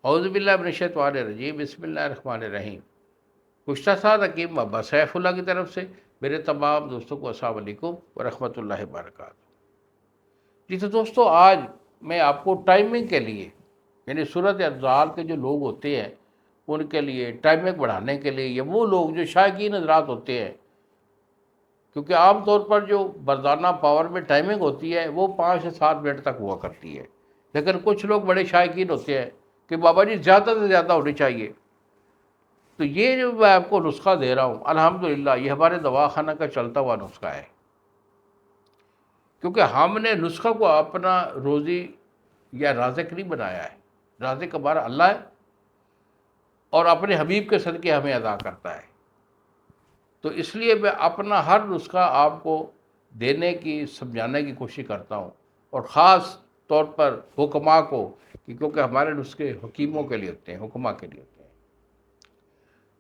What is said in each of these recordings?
اعوذ باللہ من الشیطان الرجیم، بسم اللہ الرحمن الرحیم۔ گزشتہ سال حکیم محمد سیف اللہ کی طرف سے میرے تمام دوستوں کو السلام علیکم ورحمۃ اللہ وبرکاتہ۔ جی تو دوستو، آج میں آپ کو ٹائمنگ کے لیے، یعنی صورت افضال کے جو لوگ ہوتے ہیں ان کے لیے ٹائمنگ بڑھانے کے لیے، یا وہ لوگ جو شائقین حضرات ہوتے ہیں، کیونکہ عام طور پر جو مردانہ پاور میں ٹائمنگ ہوتی ہے وہ 5 سے 7 منٹ تک ہوا کرتی ہے، لیکن کچھ لوگ بڑے شائقین ہوتے ہیں کہ بابا جی زیادہ سے زیادہ ہونی چاہیے۔ تو یہ جو میں آپ کو نسخہ دے رہا ہوں، الحمدللہ یہ ہمارے دواخانہ کا چلتا ہوا نسخہ ہے، کیونکہ ہم نے نسخہ کو اپنا روزی یا رازق نہیں بنایا ہے۔ رازق ہمارا اللہ ہے اور اپنے حبیب کے صدقے ہمیں ادا کرتا ہے۔ تو اس لیے میں اپنا ہر نسخہ آپ کو دینے کی، سمجھانے کی کوشش کرتا ہوں، اور خاص طور پر حکماء کو، کیونکہ ہمارے نسخے حکیموں کے لیے ہوتے ہیں، حکماء کے لیے ہوتے ہیں۔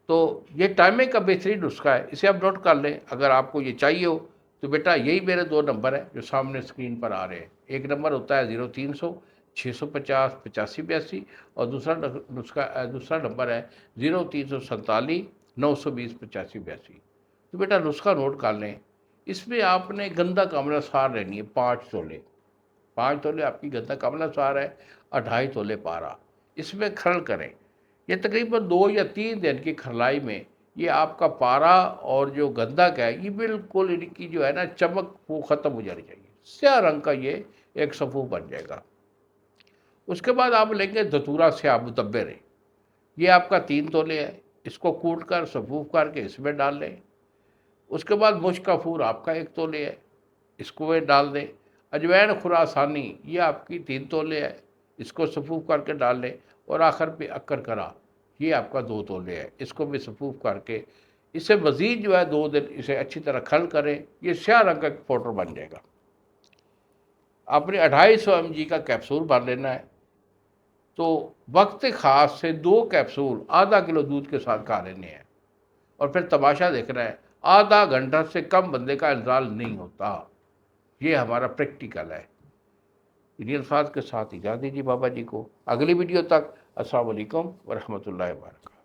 تو یہ ٹائمنگ کا بہترین نسخہ ہے، اسے آپ نوٹ کر لیں۔ اگر آپ کو یہ چاہیے ہو تو بیٹا یہی میرے 2 نمبر ہیں جو سامنے اسکرین پر آ رہے ہیں۔ ایک نمبر ہوتا ہے 0300 650 8582، اور دوسرا نمبر ہے 0347 920 8582۔ تو بیٹا نسخہ نوٹ کر لیں۔ اس میں آپ نے گندہ کاملہ سار لینی ہے 5 تولے۔ 5 تولے آپ کی گندہ کاملہ سار ہے، اور 2.5 تولے پارا۔ اس میں کھرل کریں۔ یہ تقریباً 2 یا 3 دن کی کھرلائی میں یہ آپ کا پارا اور جو گندک ہے یہ بالکل ان کی جو ہے نا چمک وہ ختم ہو جانی چاہیے، سیاہ رنگ کا یہ ایک صفو بن جائے گا۔ اس کے بعد آپ لیں گے دھتورا سیاہ متبر ہے، یہ آپ کا 3 تولے ہے، اس کو کوٹ کر صفوف کر کے اس میں ڈال لیں۔ اس کے بعد مشک کافور آپ کا 1 تولے ہے، اس کو میں ڈال دیں۔ اجوین خراسانی یہ آپ کی 3 تولے ہے، اس کو صفوف کر کے ڈال لیں۔ اور آخر پہ اکر کرا یہ آپ کا 2 تولے ہے، اس کو بھی صفوف کر کے اسے مزید جو ہے 2 دن اسے اچھی طرح کھل کریں، یہ سیاہ رنگ کا پاؤڈر بن جائے گا۔ آپ نے 250 mg کا کیپسول بھر لینا ہے، تو وقت خاص سے 2 کیپسول ½ کلو دودھ کے ساتھ کھا لینے ہیں، اور پھر تماشا دیکھنا ہے۔ ½ گھنٹہ سے کم بندے کا انزال نہیں ہوتا، یہ ہمارا پریکٹیکل ہے۔ انہی الفاظ کے ساتھ اجازت دیجیے بابا جی کو، اگلی ویڈیو تک السلام علیکم ورحمۃ اللہ وبرکاتہ۔